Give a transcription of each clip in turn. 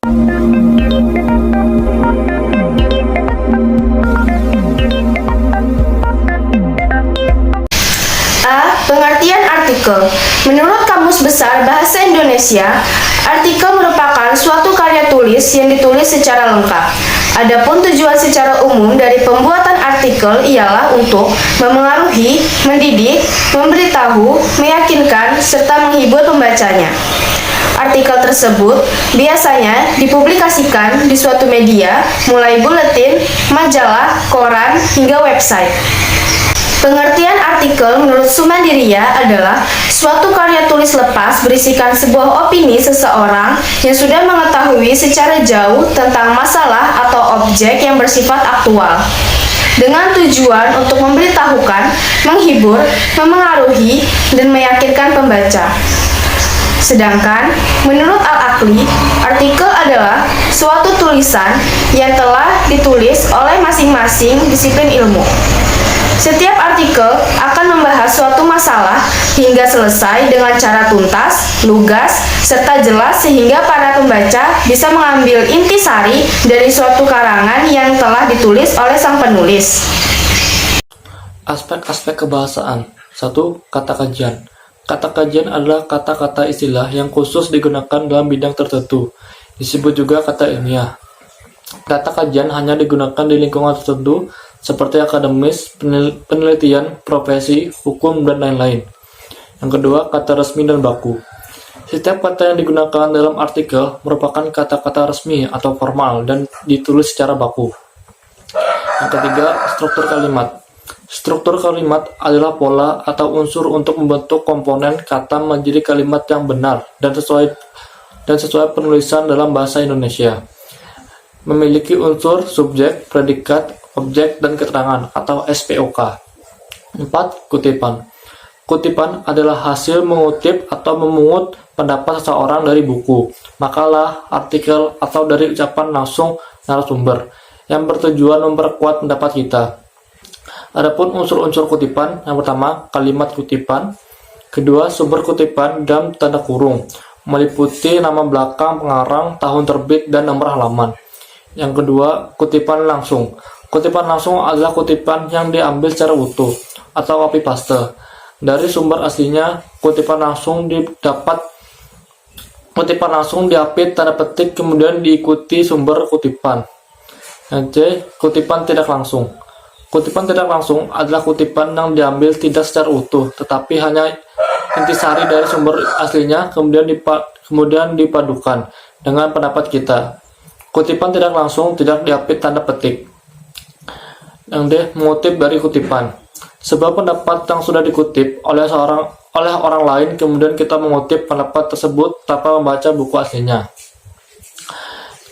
Pengertian artikel. Menurut Kamus Besar Bahasa Indonesia, artikel merupakan suatu karya tulis yang ditulis secara lengkap. Adapun tujuan secara umum dari pembuatan artikel ialah untuk memengaruhi, mendidik, memberitahu, meyakinkan, serta menghibur pembacanya. Artikel tersebut biasanya dipublikasikan di suatu media, mulai buletin, majalah, koran, hingga website. Pengertian artikel menurut Sumandiria adalah suatu karya tulis lepas berisikan sebuah opini seseorang yang sudah mengetahui secara jauh tentang masalah atau objek yang bersifat aktual, dengan tujuan untuk memberitahukan, menghibur, memengaruhi, dan meyakinkan pembaca. Sedangkan, menurut Al-Aqli, artikel adalah suatu tulisan yang telah ditulis oleh masing-masing disiplin ilmu. Setiap artikel akan membahas suatu masalah hingga selesai dengan cara tuntas, lugas, serta jelas sehingga para pembaca bisa mengambil intisari dari suatu karangan yang telah ditulis oleh sang penulis. Aspek-aspek kebahasaan. 1. Kata kajian. Kata kajian adalah kata-kata istilah yang khusus digunakan dalam bidang tertentu. Disebut juga kata ilmiah. Kata kajian hanya digunakan di lingkungan tertentu seperti akademis, penelitian, profesi, hukum, dan lain-lain. Yang kedua, kata resmi dan baku. Setiap kata yang digunakan dalam artikel merupakan kata-kata resmi atau formal dan ditulis secara baku. Yang ketiga, struktur kalimat. Struktur kalimat adalah pola atau unsur untuk membentuk komponen kata menjadi kalimat yang benar dan sesuai penulisan dalam bahasa Indonesia. Memiliki unsur subjek, predikat, objek, dan keterangan atau SPOK. 4. Kutipan. Kutipan adalah hasil mengutip atau memungut pendapat seseorang dari buku, makalah, artikel, atau dari ucapan langsung narasumber yang bertujuan memperkuat pendapat kita. Adapun unsur-unsur kutipan, yang pertama, kalimat kutipan. Kedua, sumber kutipan dalam tanda kurung, meliputi nama belakang pengarang, tahun terbit, dan nomor halaman. Yang kedua, kutipan langsung. Kutipan langsung adalah kutipan yang diambil secara utuh atau copy paste dari sumber aslinya. Kutipan langsung diapit tanda petik kemudian diikuti sumber kutipan. Yang C. Kutipan tidak langsung. Kutipan tidak langsung adalah kutipan yang diambil tidak secara utuh tetapi hanya intisari dari sumber aslinya kemudian dipadukan dengan pendapat kita. Kutipan tidak langsung tidak diapit tanda petik. Yang D. Mengutip dari kutipan. Sebuah pendapat yang sudah dikutip oleh orang lain, kemudian kita mengutip pendapat tersebut tanpa membaca buku aslinya.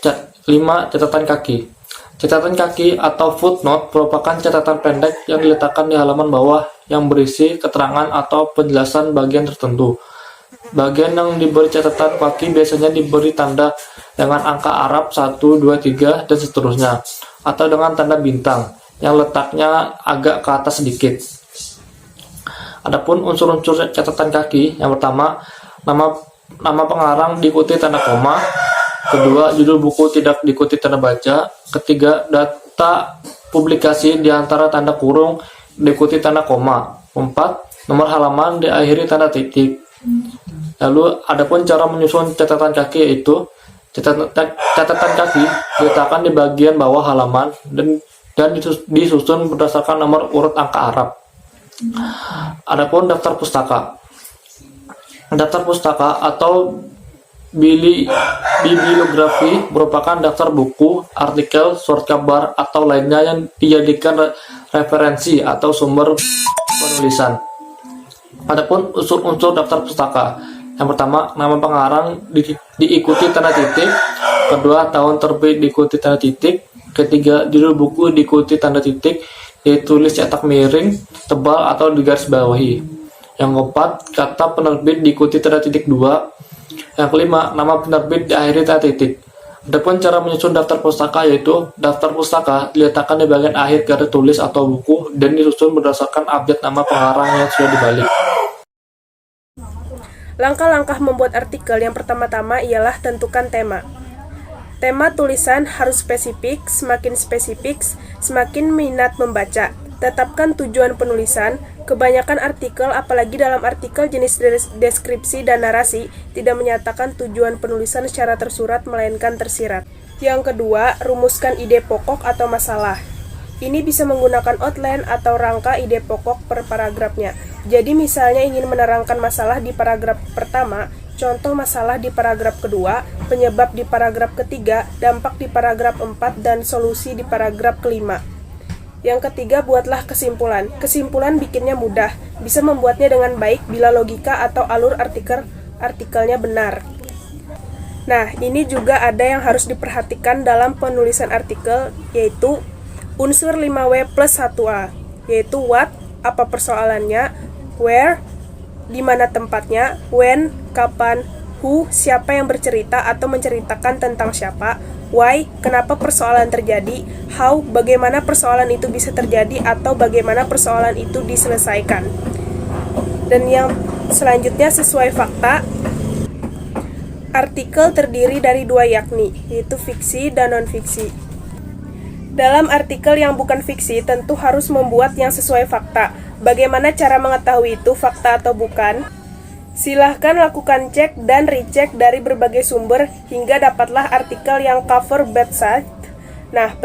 5. Catatan kaki. Catatan kaki atau footnote merupakan catatan pendek yang diletakkan di halaman bawah yang berisi keterangan atau penjelasan bagian tertentu. Bagian yang diberi catatan kaki biasanya diberi tanda dengan angka Arab 1, 2, 3, dan seterusnya, atau dengan tanda bintang yang letaknya agak ke atas sedikit. Adapun unsur-unsur catatan kaki, yang pertama, nama pengarang diikuti tanda koma. Kedua, judul buku tidak diikuti tanda baca. Ketiga, data publikasi di antara tanda kurung diikuti tanda koma. 4. Nomor halaman diakhiri tanda titik. Lalu, adapun cara menyusun catatan kaki yaitu catatan kaki diletakkan di bagian bawah halaman dan disusun berdasarkan nomor urut angka Arab. Adapun daftar pustaka. Daftar pustaka atau bibliografi merupakan daftar buku, artikel, surat kabar, atau lainnya yang dijadikan referensi atau sumber penulisan. Adapun unsur-unsur daftar pustaka. Yang pertama, nama pengarang diikuti tanda titik. Kedua, tahun terbit diikuti tanda titik. Ketiga, judul buku diikuti tanda titik, ditulis cetak miring, tebal atau digarisbawahi. Yang keempat, kata penerbit diikuti tanda titik 2. Yang kelima, nama penerbit diakhiri tanda titik. Adapun cara menyusun daftar pustaka yaitu daftar pustaka diletakkan di bagian akhir garis tulis atau buku dan disusun berdasarkan update nama pengarang yang sudah dibalik. Langkah-langkah membuat artikel yang pertama-tama ialah tentukan tema. Tema tulisan harus spesifik, semakin minat membaca. Tetapkan tujuan penulisan. Kebanyakan artikel, apalagi dalam artikel jenis deskripsi dan narasi, tidak menyatakan tujuan penulisan secara tersurat melainkan tersirat. Yang kedua, rumuskan ide pokok atau masalah. Ini bisa menggunakan outline atau rangka ide pokok per paragrafnya. Jadi misalnya ingin menerangkan masalah di paragraf pertama, contoh masalah di paragraf kedua, penyebab di paragraf ketiga, dampak di paragraf 4, dan solusi di paragraf kelima. Yang ketiga, buatlah kesimpulan. Kesimpulan bikinnya mudah, bisa membuatnya dengan baik bila logika atau alur artikelnya benar. Nah, ini juga ada yang harus diperhatikan dalam penulisan artikel, yaitu unsur 5W plus 1A, yaitu what, apa persoalannya, where, di mana tempatnya, when, kapan, who, siapa yang bercerita atau menceritakan tentang siapa, why, kenapa persoalan terjadi, how, bagaimana persoalan itu bisa terjadi atau bagaimana persoalan itu diselesaikan. Dan yang selanjutnya sesuai fakta, artikel terdiri dari dua yakni, yaitu fiksi dan non-fiksi. Dalam artikel yang bukan fiksi, tentu harus membuat yang sesuai fakta. Bagaimana cara mengetahui itu fakta atau bukan? Silahkan lakukan cek dan recheck dari berbagai sumber hingga dapatlah artikel yang cover bad side. Nah,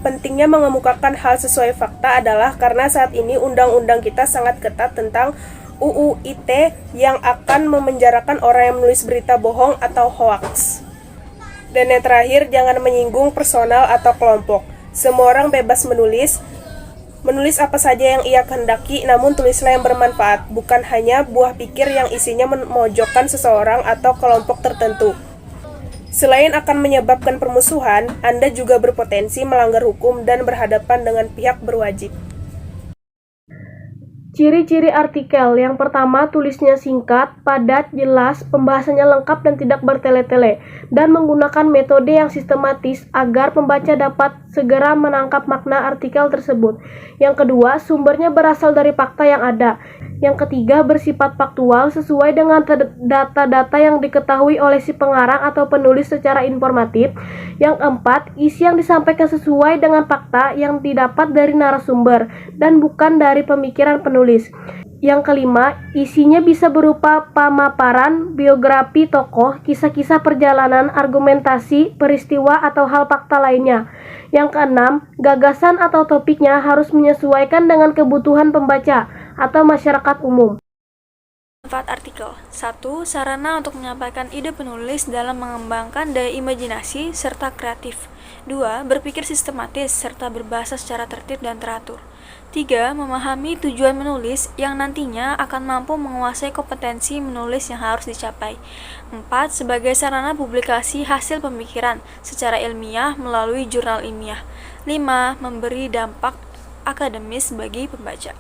pentingnya mengemukakan hal sesuai fakta adalah karena saat ini undang-undang kita sangat ketat tentang UU ITE yang akan memenjarakan orang yang menulis berita bohong atau hoax. Dan yang terakhir, jangan menyinggung personal atau kelompok. Semua orang bebas menulis apa saja yang ia kehendaki, namun tulislah yang bermanfaat, bukan hanya buah pikir yang isinya memojokkan seseorang atau kelompok tertentu. Selain akan menyebabkan permusuhan, Anda juga berpotensi melanggar hukum dan berhadapan dengan pihak berwajib. Ciri-ciri artikel. Yang pertama, tulisnya singkat, padat, jelas, pembahasannya lengkap dan tidak bertele-tele, dan menggunakan metode yang sistematis agar pembaca dapat segera menangkap makna artikel tersebut. Yang kedua, sumbernya berasal dari fakta yang ada. Yang ketiga, bersifat faktual sesuai dengan data-data yang diketahui oleh si pengarang atau penulis secara informatif. Yang keempat, isi yang disampaikan sesuai dengan fakta yang didapat dari narasumber dan bukan dari pemikiran penulis. Yang kelima, isinya bisa berupa pemaparan, biografi tokoh, kisah-kisah perjalanan, argumentasi, peristiwa, atau hal fakta lainnya. Yang keenam, gagasan atau topiknya harus menyesuaikan dengan kebutuhan pembaca atau masyarakat umum. Manfaat artikel. 1. Sarana untuk menyampaikan ide penulis dalam mengembangkan daya imajinasi serta kreatif. 2. Berpikir sistematis serta berbahasa secara tertib dan teratur. 3. Memahami tujuan menulis yang nantinya akan mampu menguasai kompetensi menulis yang harus dicapai. 4. Sebagai sarana publikasi hasil pemikiran secara ilmiah melalui jurnal ilmiah. 5. Memberi dampak akademis bagi pembaca.